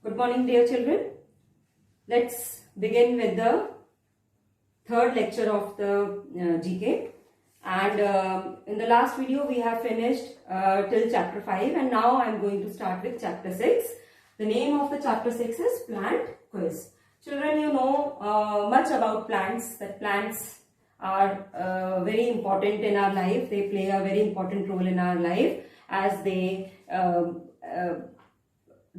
Good morning, dear children. Let's begin with the third lecture of the GK. And in the last video, we have finished till chapter 5, and now I am going to start with chapter 6. The name of the chapter 6 is Plant Quiz. Children, you know much about plants, that plants are very important in our life. They play a very important role in our life as they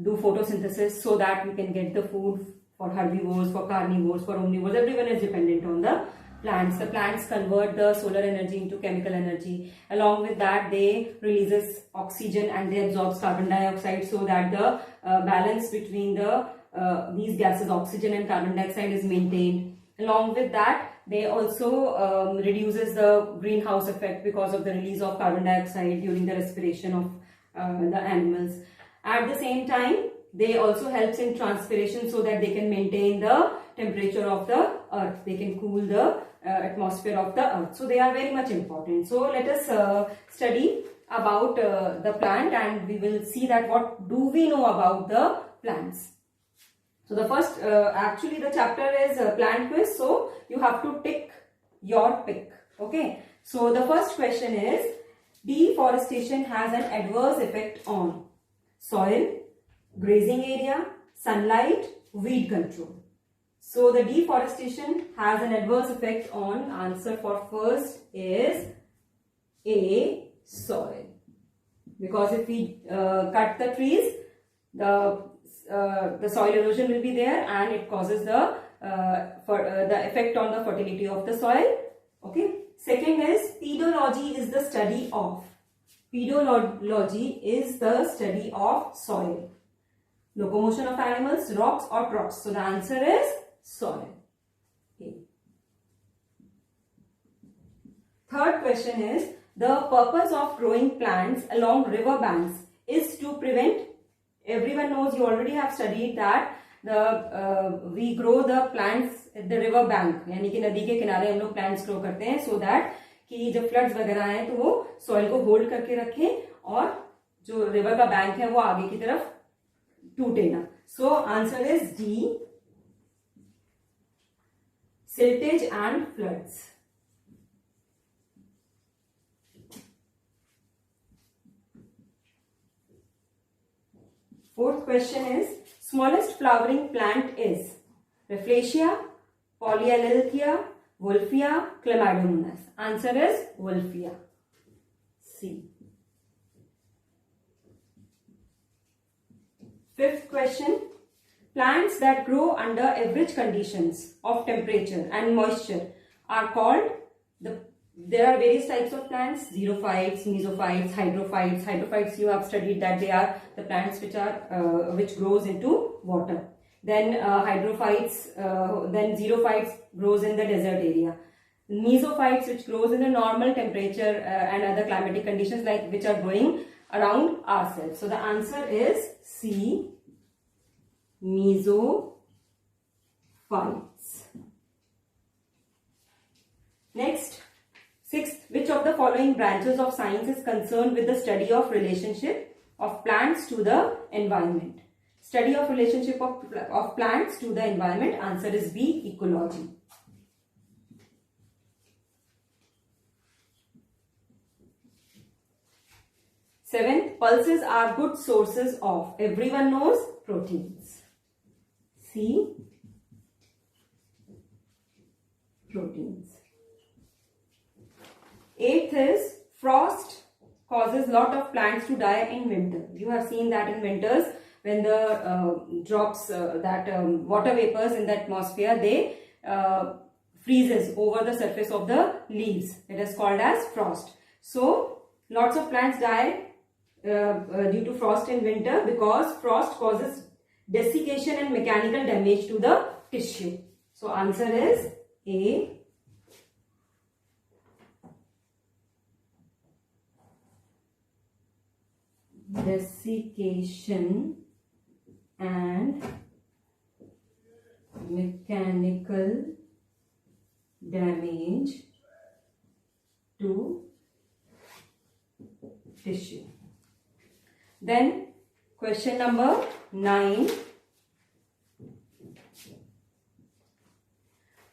do photosynthesis so that we can get the food for herbivores, for carnivores, for omnivores. Everyone is dependent on the plants. The plants convert the solar energy into chemical energy. Along with that, they releases oxygen and they absorb carbon dioxide so that the balance between the these gases, oxygen and carbon dioxide, is maintained. Along with that, they also reduces the greenhouse effect because of the release of carbon dioxide during the respiration of the animals. At the same time, they also helps in transpiration so that they can maintain the temperature of the earth. They can cool the atmosphere of the earth. So they are very much important. So let us study about the plant, and we will see that what do we know about the plants. So the first, actually the chapter is plant quiz. So you have to tick your pick. Okay. So the first question is, deforestation has an adverse effect on soil, grazing area, sunlight, weed control. So the deforestation has an adverse effect on, answer for first is A, soil. Because if we cut the trees, the soil erosion will be there and it causes the effect on the fertility of the soil. Okay. Second is, pedology is the study of. Pedology is the study of soil. Locomotion of animals, rocks or crops. So the answer is soil. Okay. Third question is, the purpose of growing plants along river banks is to prevent. Everyone knows, you already have studied that we grow the plants at the river bank, यानी कि नदी के किनारे हम लोग plants grow करते हैं so that कि जब फ्लड्स वगैरह आए तो वो सॉइल को होल्ड करके रखें और जो रिवर का बैंक है वो आगे की तरफ टूटे ना. So answer is D, siltage and floods. Fourth question is, smallest flowering plant is Rafflesia, Polyalethia, Wolffia, Chlamydomonas. Answer is Wolffia. C. Fifth question, plants that grow under average conditions of temperature and moisture are called, there are various types of plants: xerophytes, mesophytes, hydrophytes. Hydrophytes, you have studied that they are the plants which grows into water. Then then xerophytes grows in the desert area. Mesophytes, which grows in a normal temperature and other climatic conditions, like which are growing around ourselves. So the answer is C, mesophytes. Next, sixth, which of the following branches of science is concerned with the study of relationship of plants to the environment? Study of relationship of plants to the environment. Answer is B, ecology. Seventh, pulses are good sources of, everyone knows, proteins. C, proteins. Eighth is, frost causes lot of plants to die in winter. You have seen that in winters, when the drops, water vapors in the atmosphere, they freezes over the surface of the leaves. It is called as frost. So lots of plants die due to frost in winter because frost causes desiccation and mechanical damage to the tissue. So answer is A, desiccation and mechanical damage to tissue. Then question number 9.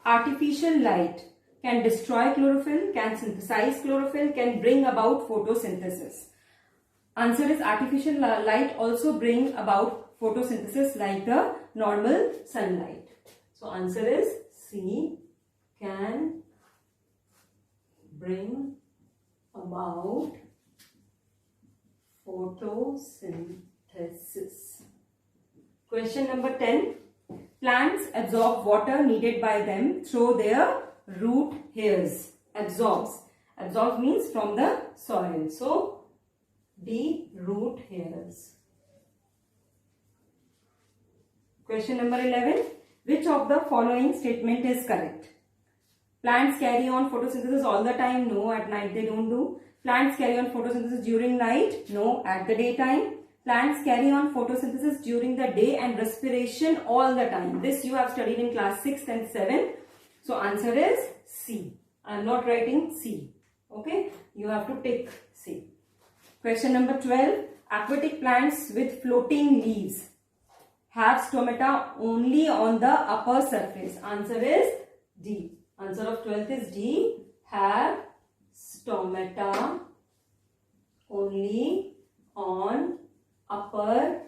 artificial light can destroy chlorophyll, can synthesize chlorophyll, can bring about photosynthesis? Answer is artificial light also bring about photosynthesis like the normal sunlight. So answer is C, can bring about photosynthesis. Question number 10. Plants absorb water needed by them through their root hairs. Absorbs. Absorb means from the soil. So, D, root hairs. Question number 11. Which of the following statement is correct? Plants carry on photosynthesis all the time. No, at night they don't do. Plants carry on photosynthesis during night. No, at the daytime. Plants carry on photosynthesis during the day and respiration all the time. This you have studied in class 6 and 7. So answer is C. I am not writing C. Okay. You have to tick C. Question number 12. Aquatic plants with floating leaves have stomata only on the upper surface. Answer is D. Answer of 12th is D. Have stomata only on upper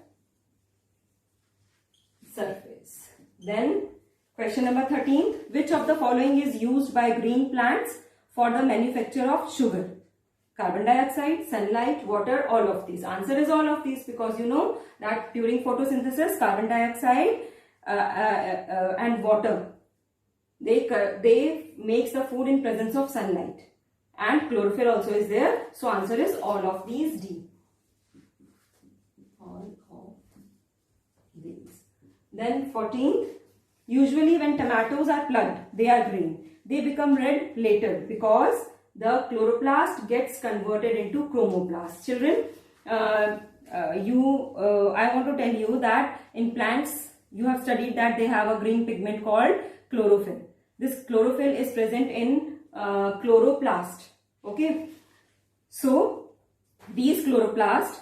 surface. Then question number 13. Which of the following is used by green plants for the manufacture of sugar? Carbon dioxide, sunlight, water, all of these. Answer is all of these, because you know that during photosynthesis, carbon dioxide and water, they makes the food in presence of sunlight, and chlorophyll also is there. So answer is all of these, D. All of these. Then 14th. Usually when tomatoes are plucked, they are green. They become red later because the chloroplast gets converted into chromoplast. Children, I want to tell you that in plants you have studied that they have a green pigment called chlorophyll. This chlorophyll is present in chloroplast. Okay. So these chloroplasts,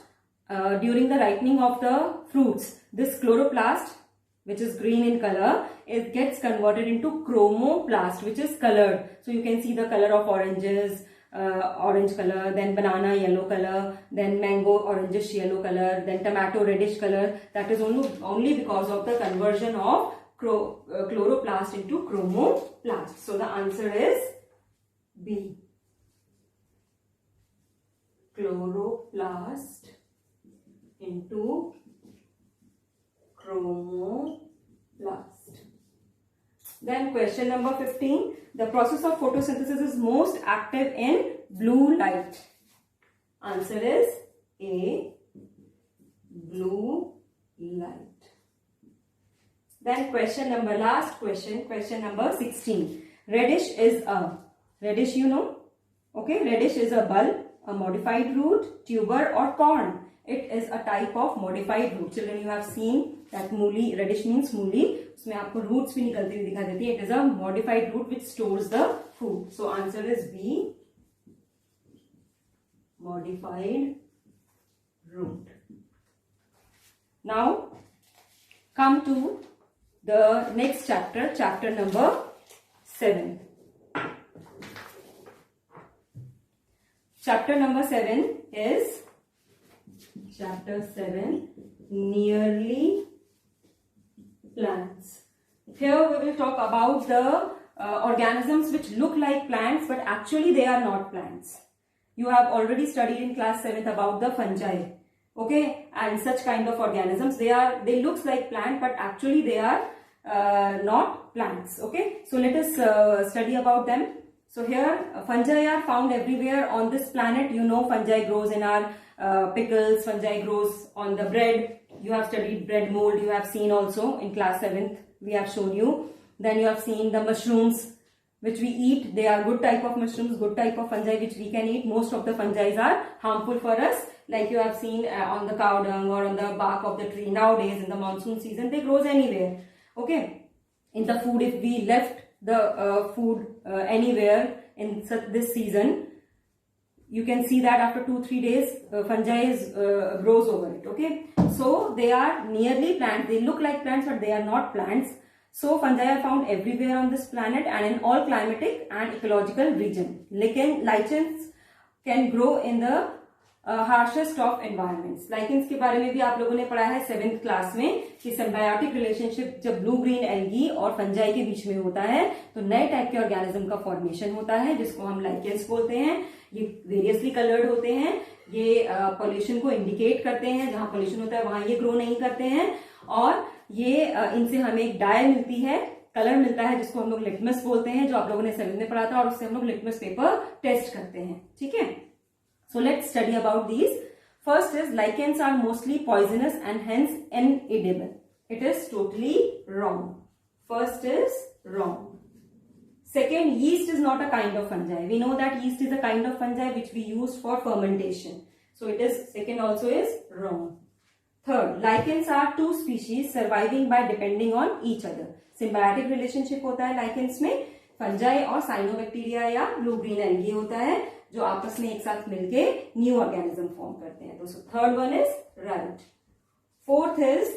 during the ripening of the fruits, this chloroplast, which is green in color, it gets converted into chromoplast, which is colored. So you can see the color of oranges, orange color, then banana yellow color, then mango orangish yellow color, then tomato reddish color. That is only because of the conversion of chloroplast into chromoplast. So the answer is B. Chloroplast into chromoplast. Then question number 15. The process of photosynthesis is most active in blue light. Answer is A. Blue light. Then last question number 16. Reddish is a, reddish you know, okay, reddish is a bulb, a modified root, tuber or corn. It is a type of modified root. Children, you have seen that मूली, reddish means मूली. उसमें आपको roots भी निकलती हुई दिखा देती है. It is a modified root which stores the food. So answer is B. Modified root. Now come to the next chapter, chapter number 7. Chapter number 7 is chapter 7, nearly plants. Here we will talk about the organisms which look like plants but actually they are not plants. You have already studied in class 7th about the fungi, okay, and such kind of organisms. They looks like plant but actually they are not plants, okay. So let us study about them. So here fungi are found everywhere on this planet. You know fungi grows in our pickles, fungi grows on the bread. You have studied bread mold, you have seen also in class 7th, we have shown you. Then you have seen the mushrooms which we eat. They are good type of mushrooms, good type of fungi which we can eat. Most of the fungi are harmful for us, like you have seen on the cow dung or on the bark of the tree. Nowadays in the monsoon season they grows anywhere, okay. In the food, if we left the food anywhere in this season, you can see that after 2-3 days fungi grows over it, okay. So they are nearly plants. They look like plants but they are not plants. So fungi are found everywhere on this planet and in all climatic and ecological region. Lichens can grow in the harshest of environments. Lichens के बारे में भी आप लोगों ने पढ़ा है 7th class में कि सिम्बायोटिक रिलेशनशिप जब ब्लू ग्रीन एल्गी और फंजाई के बीच में होता है तो नए टाइप के ऑर्गेनिज्म का फॉर्मेशन होता है जिसको हम लाइकेंस बोलते हैं. ये वेरियसली कलर्ड होते हैं. ये पॉल्यूशन को इंडिकेट करते हैं. जहां पॉल्यूशन होता है वहां ये ग्रो नहीं करते हैं. और ये इनसे हमें एक डाई मिलती है, कलर मिलता है जिसको हम लोग लिटमस बोलते हैं, जो आप लोगों ने 7th में पढ़ा था. और उससे हम लोग लिटमस पेपर टेस्ट करते हैं. ठीक है. So let's study about these. First is lichens are mostly poisonous and hence inedible. It is totally wrong. First is wrong. Second, yeast is not a kind of fungi. We know that yeast is a kind of fungi which we use for fermentation. So it is, second also is wrong. Third, lichens are two species surviving by depending on each other. Symbiotic relationship होता है lichens में. fungi और cyanobacteria या blue green algae होता है जो आपस में एक साथ मिलके न्यू ऑर्गेनिज्म फॉर्म करते हैं. तो third one is right. Fourth is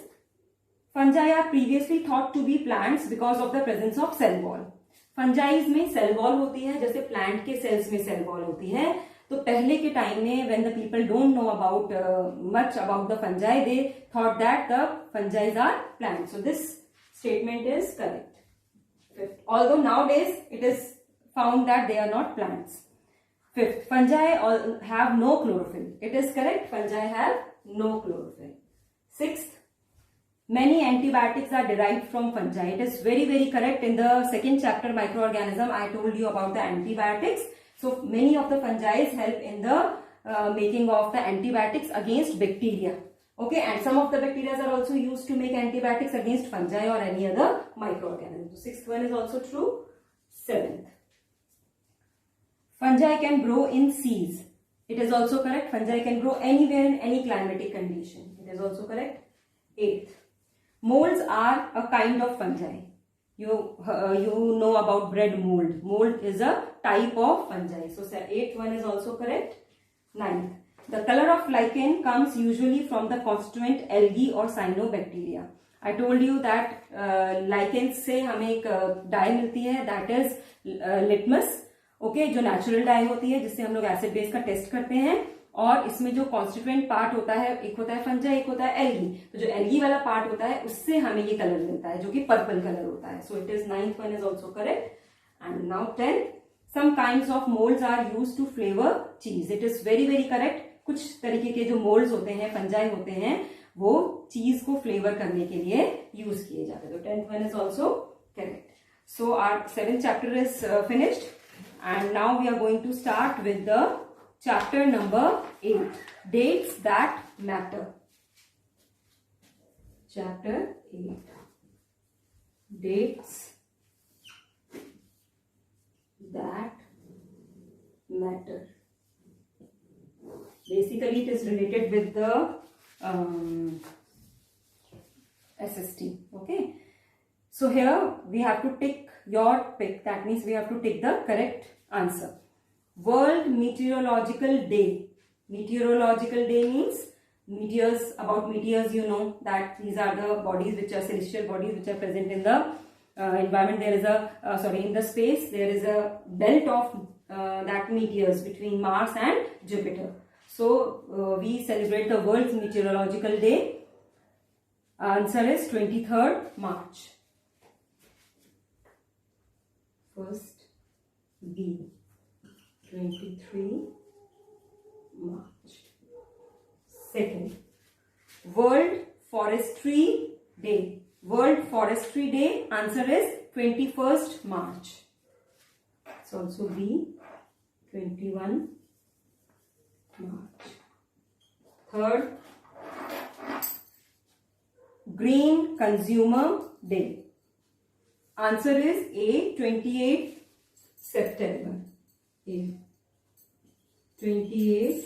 fungi are previously thought to be plants because of the presence of cell wall. Fungis में सेल वॉल होती है जैसे प्लांट के सेल्स में सेल वॉल होती है. तो पहले के टाइम में when the people don't know about much about the fungi they thought that the fungis are plant. So this statement is correct. Although nowadays it is found that they are not plants. Fifth, fungi have no chlorophyll. It is correct. Fungi have no chlorophyll. Sixth, many antibiotics are derived from fungi. It is very, very correct. In the second chapter, microorganism, I told you about the antibiotics. So many of the fungi help in the making of the antibiotics against bacteria. Okay, and some of the bacteria are also used to make antibiotics against fungi or any other microorganism. So sixth one is also true. Seventh, fungi can grow in seas. It is also correct. Fungi can grow anywhere in any climatic condition. It is also correct. Eighth, molds are a kind of fungi. You know about bread mold. Mold is a type of fungi. So eighth one is also correct. Ninth, the color of lichen comes usually from the constituent algae or cyanobacteria. I told you that lichens से हमें एक die मिलती है, that is litmus. Okay, जो natural die होती है जिससे हम लोग एसिड बेस का टेस्ट करते हैं. और इसमें जो कॉन्स्टिट्यूएंट पार्ट होता है, एक होता है फंजाई, एक होता है एल्गी. तो जो एल्गी वाला पार्ट होता है उससे हमें ये कलर मिलता है जो कि पर्पल कलर होता है. So it is 9th one is also correct. And now 10th, some kinds of moulds are used to flavour cheese. It is very, very correct. कुछ तरीके के जो मोल्ड्स होते हैं, फंजाई होते हैं, वो चीज को फ्लेवर करने के लिए यूज किए जाते हैं. तो 10th one is also correct. So our 7th chapter is finished. And now we are going to start with the chapter number 8, dates that matter. Chapter 8, dates that matter. Basically it is related with the SST. Okay. So here we have to tick your pick. That means we have to tick the correct answer. World Meteorological Day. Meteorological Day means meteors. About meteors, you know that these are the bodies which are celestial bodies which are present in the environment. There is a in the space there is a belt of that meteors between Mars and Jupiter. So we celebrate the World Meteorological Day. Answer is 23rd March. First B, 23 March. Second, World Forestry Day. World Forestry Day, answer is 21st March. It's also B, 21 March. Third, Green Consumer Day. Answer is A, 28 September. A, 28